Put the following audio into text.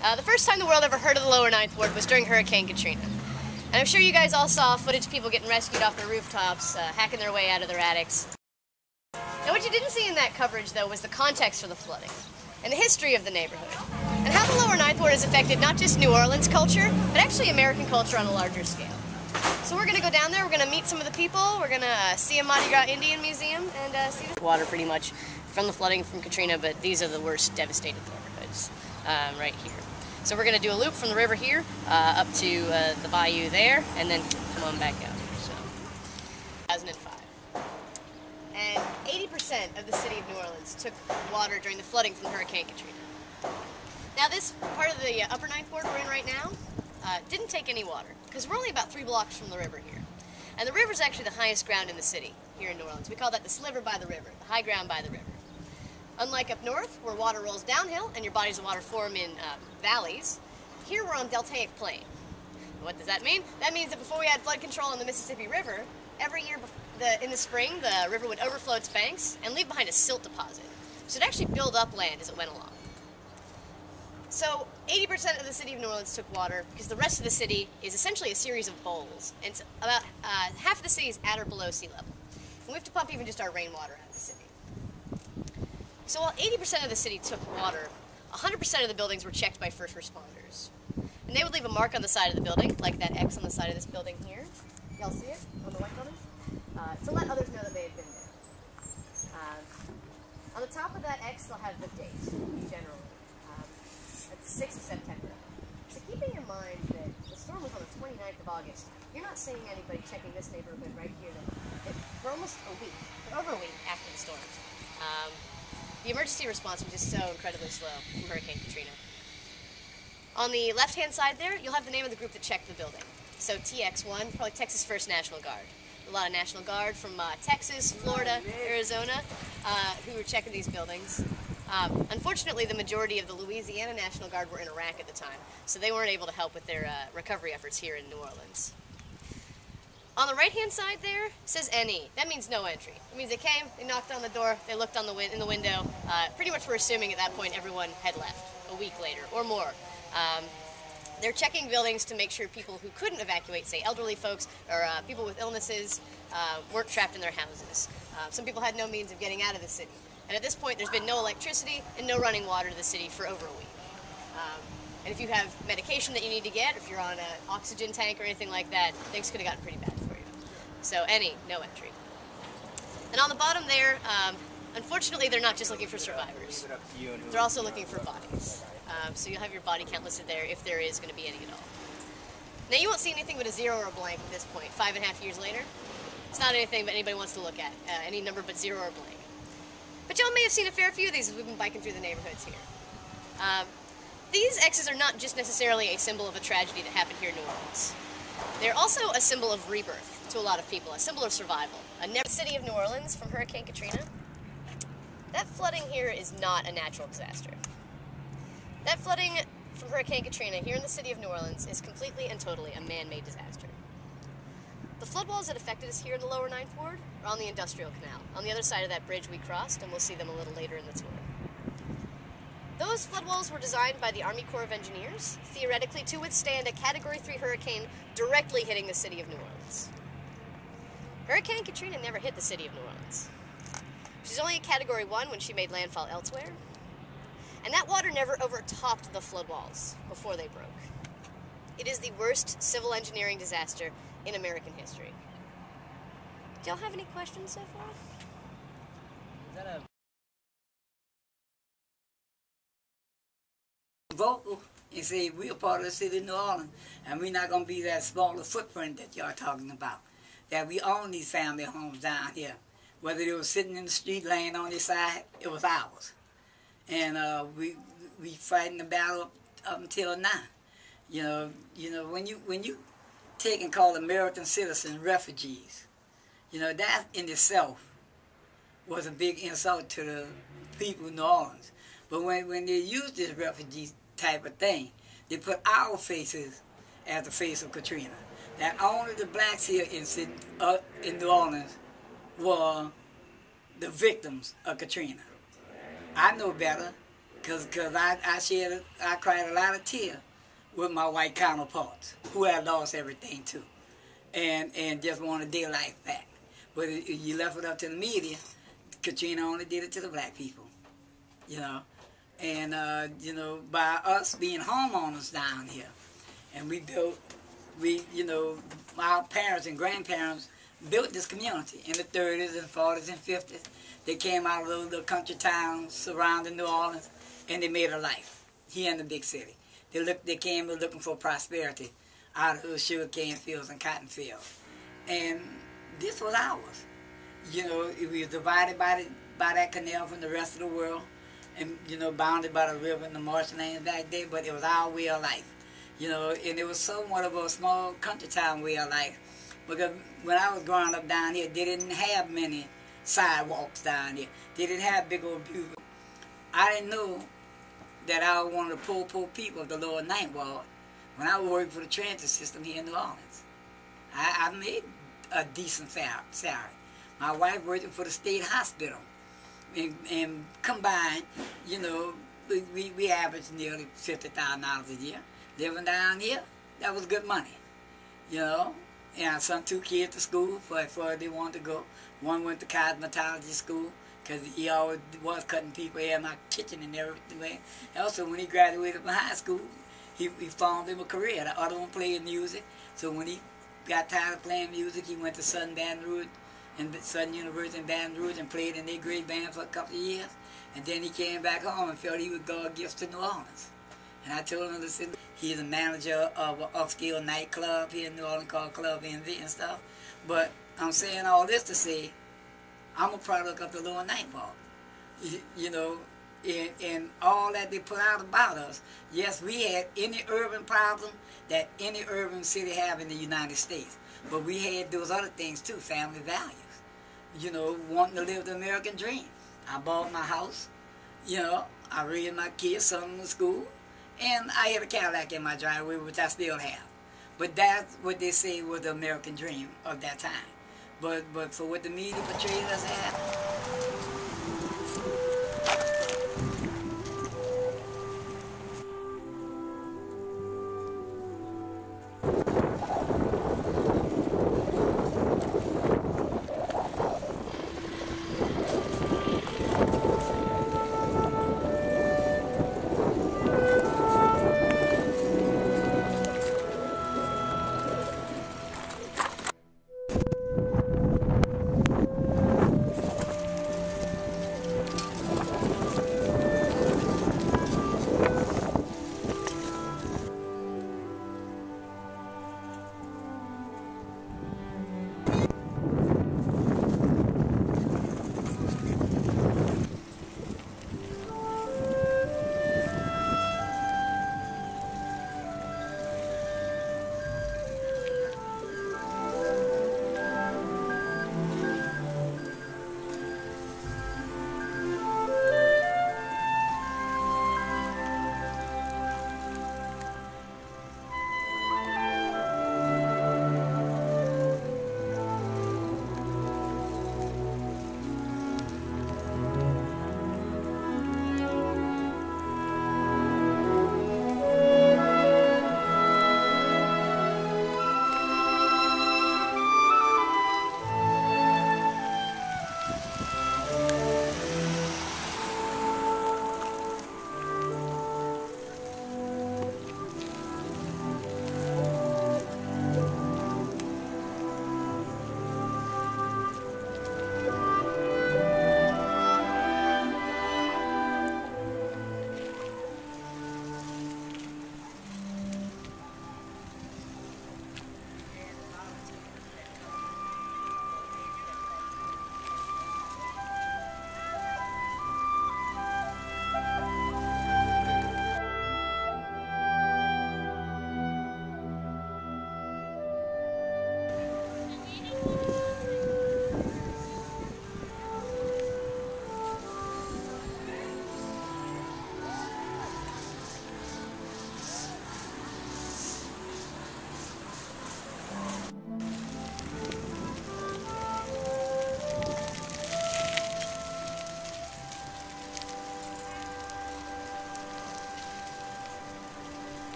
The first time the world ever heard of the lower Ninth Ward was during Hurricane Katrina. And I'm sure you guys all saw footage of people getting rescued off their rooftops, hacking their way out of their attics. Now what you didn't see in that coverage, though, was the context for the flooding, and the history of the neighborhood, and how the lower Ninth Ward has affected not just New Orleans culture, but actually American culture on a larger scale. So we're going to go down there, we're going to meet some of the people, we're going to see a Mardi Gras Indian Museum, and see the water pretty much from the flooding from Katrina, but these are the worst devastated neighborhoods right here. So we're going to do a loop from the river here up to the bayou there, and then come on back out. So, 2005. And 80% of the city of New Orleans took water during the flooding from Hurricane Katrina. Now this part of the upper Ninth Ward we're in right now didn't take any water, because we're only about 3 blocks from the river here. And the river is actually the highest ground in the city here in New Orleans. We call that the sliver by the river, the high ground by the river. Unlike up north, where water rolls downhill and your bodies of water form in valleys, here we're on deltaic plain. What does that mean? That means that before we had flood control on the Mississippi River, every year in the spring, the river would overflow its banks and leave behind a silt deposit. So it actually built up land as it went along. So 80% of the city of New Orleans took water because the rest of the city is essentially a series of bowls. And it's about half of the city is at or below sea level. And we have to pump even just our rainwater out of the city. So while 80% of the city took water, 100% of the buildings were checked by first responders. And they would leave a mark on the side of the building, like that X on the side of this building here. Y'all see it on the white building? To let others know that they had been there. On the top of that X, they'll have the date, generally. That's 6th of September. So keeping in mind that the storm was on the 29th of August, you're not seeing anybody checking this neighborhood right here for almost a week, for over a week after the storm. The emergency response was just so incredibly slow from Hurricane Katrina. On the left-hand side there, you'll have the name of the group that checked the building. So TX1, probably Texas First National Guard. A lot of National Guard from Texas, Florida, Arizona, who were checking these buildings. Unfortunately, the majority of the Louisiana National Guard were in Iraq at the time, so they weren't able to help with their recovery efforts here in New Orleans. On the right-hand side there, it says NE. That means no entry. It means they came, they knocked on the door, they looked in the window. Pretty much we're assuming at that point everyone had left a week later or more. They're checking buildings to make sure people who couldn't evacuate, say elderly folks or people with illnesses, weren't trapped in their houses. Some people had no means of getting out of the city. And at this point, there's been no electricity and no running water to the city for over a week. And if you have medication that you need to get, if you're on an oxygen tank or anything like that, things could have gotten pretty bad for you. So any, no entry. And on the bottom there, unfortunately, they're not just looking for survivors. They're also looking for bodies. So you'll have your body count listed there if there is going to be any at all. Now you won't see anything but a 0 or a blank at this point, 5.5 years later. It's not anything that anybody wants to look at, any number but 0 or blank. But y'all may have seen a fair few of these as we've been biking through the neighborhoods here. These X's are not just necessarily a symbol of a tragedy that happened here in New Orleans. They're also a symbol of rebirth to a lot of people, a symbol of survival. The city of New Orleans from Hurricane Katrina, that flooding here is not a natural disaster. That flooding from Hurricane Katrina here in the city of New Orleans is completely and totally a man-made disaster. The flood walls that affected us here in the lower Ninth Ward are on the Industrial Canal, on the other side of that bridge we crossed, and we'll see them a little later in the tour. Those flood walls were designed by the Army Corps of Engineers, theoretically to withstand a Category 3 hurricane directly hitting the city of New Orleans. Hurricane Katrina never hit the city of New Orleans. She's only a Category 1 when she made landfall elsewhere, and that water never overtopped the flood walls before they broke. It is the worst civil engineering disaster in American history. Do y'all have any questions so far? Is that a vocal and say we're part of the city of New Orleans and we're not going to be that smaller footprint that y'all talking about? That we own these family homes down here. Whether they were sitting in the street laying on their side, it was ours. And we fighting the battle up until now. You know when you take and call American citizens refugees, that in itself was a big insult to the people of New Orleans. But when they use this refugee type of thing, they put our faces as the face of Katrina. That only the blacks here in New Orleans were the victims of Katrina. I know better. Cause I cried a lot of tears with my white counterparts who had lost everything too, and just wanted their life back. But you left it up to the media. Katrina only did it to the black people, you know, and you know, by us being homeowners down here, and you know, our parents and grandparents built this community in the 30s and 40s and 50s. They came out of those little country towns surrounding New Orleans, and they made a life here in the big city. They came looking for prosperity out of the sugar cane fields and cotton fields, and this was ours. You know, we were divided by that canal from the rest of the world, and you know, bounded by the river and the marshlands back there. But it was our way of life, you know, and it was somewhat of a small country town way of life. Because when I was growing up down here, they didn't have many sidewalks down here. They didn't have big old views. I didn't know that I was one of the poor people of the lower Ninth Ward when I was working for the transit system here in New Orleans. I made a decent salary. My wife working for the state hospital, and combined, you know, we averaged nearly $50,000 a year. Living down here, that was good money, you know. And I sent 2 kids to school before they wanted to go. One went to cosmetology school because he always was cutting people hair in my kitchen and everything. Also, when he graduated from high school, he formed him a career. The other one played music. So when he got tired of playing music, he went to Southern Baton Rouge and Southern University in Baton Rouge and played in their great band for a couple of years. And then he came back home and felt he would go gifts to New Orleans. And I told him, listen, he's a manager of an upscale nightclub here in New Orleans called Club Envy and stuff. But I'm saying all this to say, I'm a product of the lower Ninth Ward. You know, and all that they put out about us. Yes, we had any urban problem that any urban city have in the United States. But we had those other things too, family values. You know, wanting to live the American dream. I bought my house, you know, I raised my kids, sent them to school, and I had a Cadillac in my driveway, which I still have. But that's what they say was the American dream of that time. But for what the media portrayed us as,